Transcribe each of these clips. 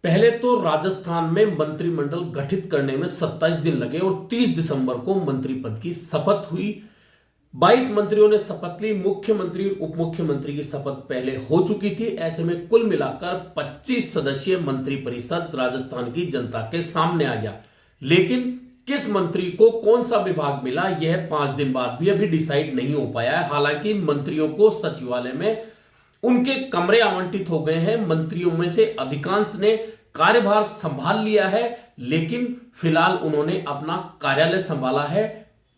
पहले तो राजस्थान में मंत्रिमंडल गठित करने में 27 दिन लगे और 30 दिसंबर को मंत्री पद की शपथ हुई। 22 मंत्रियों ने शपथ ली। मुख्यमंत्री और उप मुख्यमंत्री की शपथ पहले हो चुकी थी। ऐसे में कुल मिलाकर 25 सदस्यीय मंत्रिपरिषद राजस्थान की जनता के सामने आ गया। लेकिन किस मंत्री को कौन सा विभाग मिला, यह 5 दिन बाद भी अभी डिसाइड नहीं हो पाया है। हालांकि मंत्रियों को सचिवालय में उनके कमरे आवंटित हो गए हैं। मंत्रियों में से अधिकांश ने कार्यभार संभाल लिया है, लेकिन फिलहाल उन्होंने अपना कार्यालय संभाला है,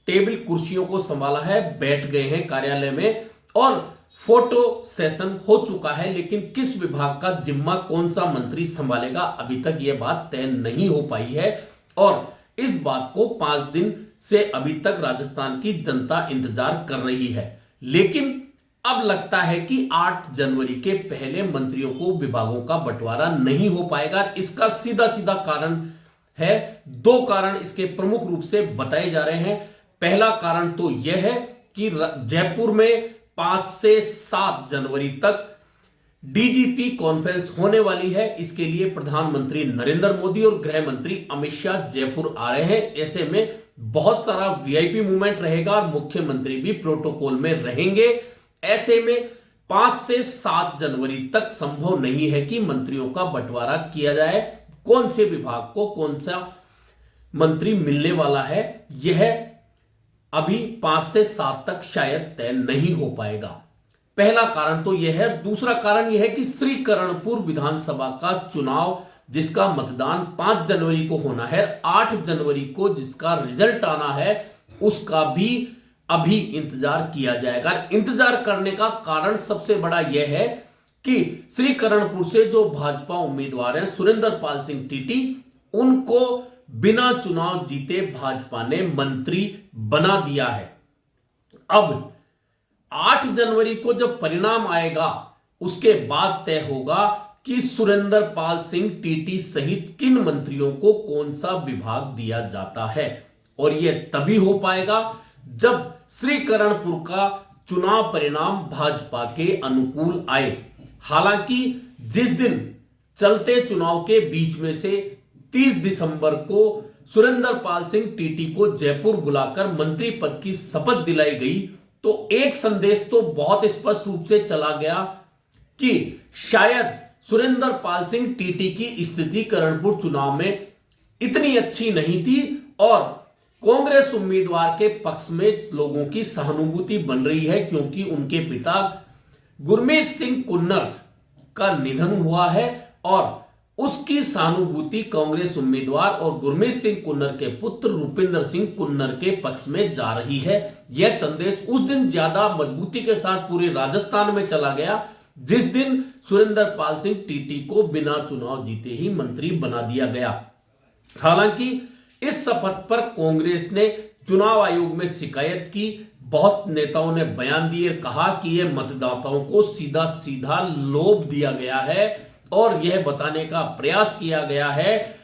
टेबल कुर्सियों को संभाला है, बैठ गए हैं कार्यालय में और फोटो सेशन हो चुका है। लेकिन किस विभाग का जिम्मा कौन सा मंत्री संभालेगा, अभी तक यह बात तय नहीं हो पाई है और इस बात को 5 दिन से अभी तक राजस्थान की जनता इंतजार कर रही है। लेकिन अब लगता है कि 8 जनवरी के पहले मंत्रियों को विभागों का बंटवारा नहीं हो पाएगा। इसका सीधा सीधा कारण है, 2 कारण इसके प्रमुख रूप से बताए जा रहे हैं। पहला कारण तो यह है कि जयपुर में 5 से 7 जनवरी तक डीजीपी कॉन्फ्रेंस होने वाली है। इसके लिए प्रधानमंत्री नरेंद्र मोदी और गृह मंत्री अमित शाह जयपुर आ रहे हैं। ऐसे में बहुत सारा वीआईपी मूवमेंट रहेगा और मुख्यमंत्री भी प्रोटोकॉल में रहेंगे। ऐसे में 5 से 7 जनवरी तक संभव नहीं है कि मंत्रियों का बंटवारा किया जाए। कौन से विभाग को कौन सा मंत्री मिलने वाला है, यह अभी 5 से 7 तक शायद तय नहीं हो पाएगा। पहला कारण तो यह है। दूसरा कारण यह है कि श्रीकरणपुर विधानसभा का चुनाव, जिसका मतदान 5 जनवरी को होना है, 8 जनवरी को जिसका रिजल्ट आना है, उसका भी अभी इंतजार किया जाएगा। इंतजार करने का कारण सबसे बड़ा यह है कि श्रीकरणपुर से जो भाजपा उम्मीदवार हैं सुरेंद्र पाल सिंह टीटी, उनको बिना चुनाव जीते भाजपा ने मंत्री बना दिया है। अब 8 जनवरी को जब परिणाम आएगा, उसके बाद तय होगा कि सुरेंद्र पाल सिंह टीटी सहित किन मंत्रियों को कौन सा विभाग दिया जाता है। और यह तभी हो पाएगा जब श्रीकरणपुर का चुनाव परिणाम भाजपा के अनुकूल आए। हालांकि जिस दिन चलते चुनाव के बीच में से 30 दिसंबर को सुरेंद्र पाल सिंह टीटी को जयपुर बुलाकर मंत्री पद की शपथ दिलाई गई, तो एक संदेश तो बहुत स्पष्ट रूप से चला गया कि शायद सुरेंद्र पाल सिंह टीटी की स्थिति करणपुर चुनाव में इतनी अच्छी नहीं थी और कांग्रेस उम्मीदवार के पक्ष में लोगों की सहानुभूति बन रही है, क्योंकि उनके पिता गुरमीत सिंह कुन्नर का निधन हुआ है और उसकी सहानुभूति कांग्रेस उम्मीदवार और गुरमीत सिंह कुन्नर के पुत्र रूपिंदर सिंह कुन्नर के पक्ष में जा रही है। यह संदेश उस दिन ज्यादा मजबूती के साथ पूरे राजस्थान में चला गया, जिस दिन सुरेंद्र पाल सिंह टीटी को बिना चुनाव जीते ही मंत्री बना दिया गया। हालांकि इस शपथ पर कांग्रेस ने चुनाव आयोग में शिकायत की। बहुत नेताओं ने बयान दिए, कहा कि यह मतदाताओं को सीधा सीधा लोभ दिया गया है और यह बताने का प्रयास किया गया है,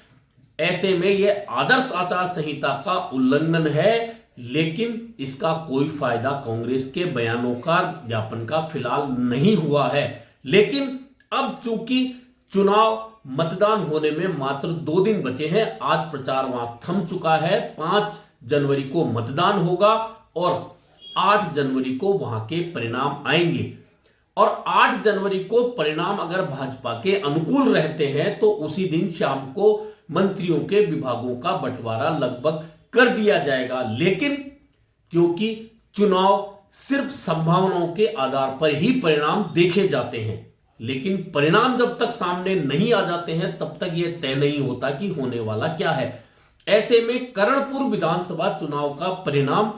ऐसे में यह आदर्श आचार संहिता का उल्लंघन है। लेकिन इसका कोई फायदा कांग्रेस के बयानों का, ज्ञापन का फिलहाल नहीं हुआ है। लेकिन अब चूंकि चुनाव मतदान होने में मात्र 2 दिन बचे हैं, आज प्रचार वहां थम चुका है। 5 जनवरी को मतदान होगा और 8 जनवरी को वहां के परिणाम आएंगे और 8 जनवरी को परिणाम अगर भाजपा के अनुकूल रहते हैं तो उसी दिन शाम को मंत्रियों के विभागों का बंटवारा लगभग कर दिया जाएगा। लेकिन क्योंकि चुनाव सिर्फ संभावनाओं के आधार पर ही परिणाम देखे जाते हैं, लेकिन परिणाम जब तक सामने नहीं आ जाते हैं तब तक यह तय नहीं होता कि होने वाला क्या है। ऐसे में करणपुर विधानसभा चुनाव का परिणाम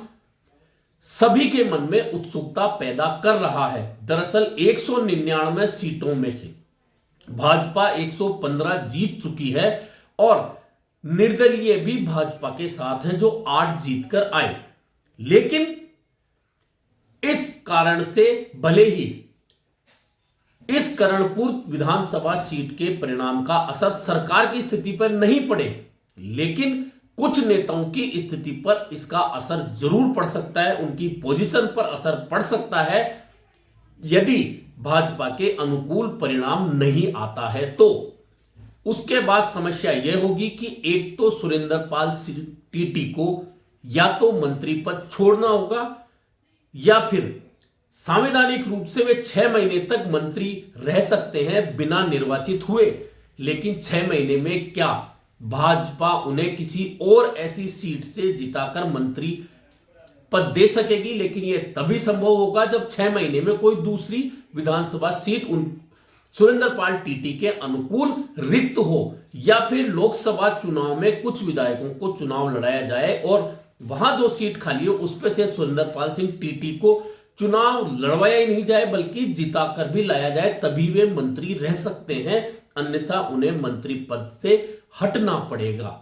सभी के मन में उत्सुकता पैदा कर रहा है। दरअसल 199 सीटों में से भाजपा 115 जीत चुकी है और निर्दलीय भी भाजपा के साथ हैं जो 8 जीतकर आए। लेकिन इस कारण से भले ही इस करणपुर विधानसभा सीट के परिणाम का असर सरकार की स्थिति पर नहीं पड़े, लेकिन कुछ नेताओं की स्थिति पर इसका असर जरूर पड़ सकता है, उनकी पोजीशन पर असर पड़ सकता है यदि भाजपा के अनुकूल परिणाम नहीं आता है तो। उसके बाद समस्या यह होगी कि एक तो सुरेंद्र पाल सिंह टीटी को या तो मंत्री पद छोड़ना होगा या फिर संवैधानिक रूप से वे 6 महीने तक मंत्री रह सकते हैं बिना निर्वाचित हुए। लेकिन 6 महीने में क्या भाजपा उन्हें किसी और ऐसी सीट से जिताकर मंत्री पद दे सकेगी? लेकिन यह तभी संभव होगा जब 6 महीने में कोई दूसरी विधानसभा सीट सुरेंद्र पाल टीटी के अनुकूल रिक्त हो, या फिर लोकसभा चुनाव में कुछ विधायकों को चुनाव लड़ाया जाए और वहां जो सीट खाली हो उस पर से सुरेंद्र पाल सिंह टीटी को चुनाव लड़वाया ही नहीं जाए बल्कि जिताकर भी लाया जाए, तभी वे मंत्री रह सकते हैं, अन्यथा उन्हें मंत्री पद से हटना पड़ेगा।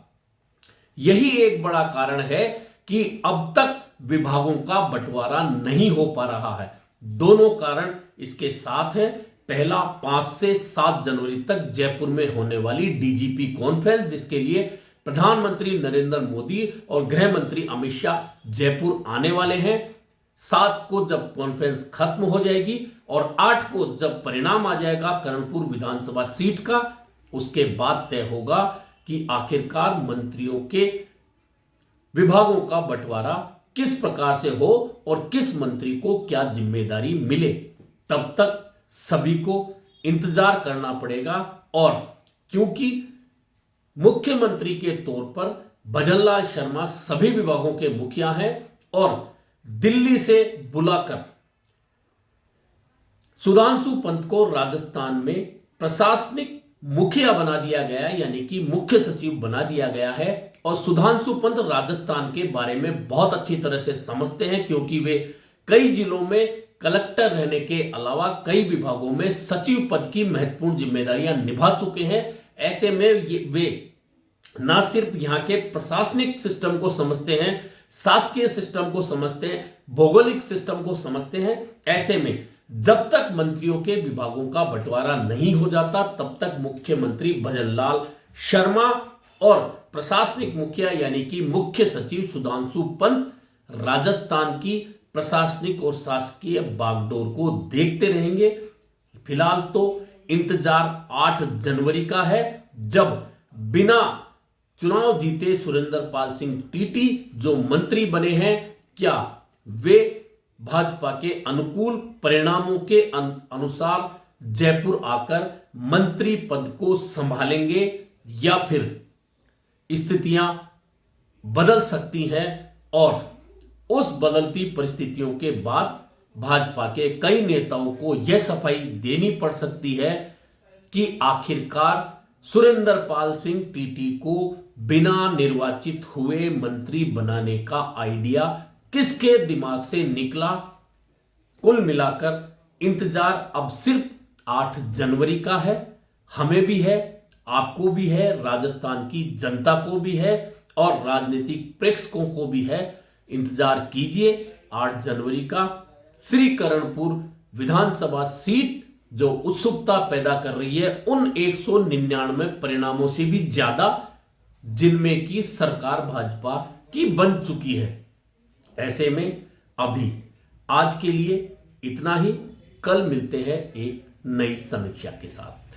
यही एक बड़ा कारण है कि अब तक विभागों का बंटवारा नहीं हो पा रहा है। दोनों कारण इसके साथ हैं। पहला, 5 से 7 जनवरी तक जयपुर में होने वाली डीजीपी कॉन्फ्रेंस, जिसके लिए प्रधानमंत्री नरेंद्र मोदी और गृह मंत्री अमित शाह जयपुर आने वाले हैं। 7 को जब कॉन्फ्रेंस खत्म हो जाएगी और 8 को जब परिणाम आ जाएगा कर्णपुर विधानसभा सीट का, उसके बाद तय होगा कि आखिरकार मंत्रियों के विभागों का बंटवारा किस प्रकार से हो और किस मंत्री को क्या जिम्मेदारी मिले। तब तक सभी को इंतजार करना पड़ेगा। और क्योंकि मुख्यमंत्री के तौर पर भजनलाल शर्मा सभी विभागों के मुखिया हैं और दिल्ली से बुलाकर सुधांशु पंत को राजस्थान में प्रशासनिक मुखिया बना दिया गया, यानी कि मुख्य सचिव बना दिया गया है। और सुधांशु पंत राजस्थान के बारे में बहुत अच्छी तरह से समझते हैं, क्योंकि वे कई जिलों में कलेक्टर रहने के अलावा कई विभागों में सचिव पद की महत्वपूर्ण जिम्मेदारियां निभा चुके हैं। ऐसे में वे ना सिर्फ यहां के प्रशासनिक सिस्टम को समझते हैं, शासकीय सिस्टम को समझते हैं, भौगोलिक सिस्टम को समझते हैं। ऐसे में जब तक मंत्रियों के विभागों का बंटवारा नहीं हो जाता तब तक मुख्यमंत्री भजनलाल शर्मा और प्रशासनिक मुखिया यानी कि मुख्य सचिव सुधांशु पंत राजस्थान की प्रशासनिक और शासकीय बागडोर को देखते रहेंगे। फिलहाल तो इंतजार 8 जनवरी का है, जब बिना चुनाव जीते सुरेंद्र पाल सिंह टीटी जो मंत्री बने हैं, क्या वे भाजपा के अनुकूल परिणामों के अनुसार जयपुर आकर मंत्री पद को संभालेंगे या फिर स्थितियां बदल सकती हैं और उस बदलती परिस्थितियों के बाद भाजपा के कई नेताओं को यह सफाई देनी पड़ सकती है कि आखिरकार सुरेंद्र पाल सिंह टीटी को बिना निर्वाचित हुए मंत्री बनाने का आइडिया किसके दिमाग से निकला। कुल मिलाकर इंतजार अब सिर्फ 8 जनवरी का है। हमें भी है, आपको भी है, राजस्थान की जनता को भी है और राजनीतिक प्रेक्षकों को भी है। इंतजार कीजिए 8 जनवरी का। श्री करणपुर विधानसभा सीट जो उत्सुकता पैदा कर रही है उन 199 परिणामों से भी ज्यादा, जिनमें की सरकार भाजपा की बन चुकी है। ऐसे में अभी आज के लिए इतना ही। कल मिलते हैं एक नई समीक्षा के साथ।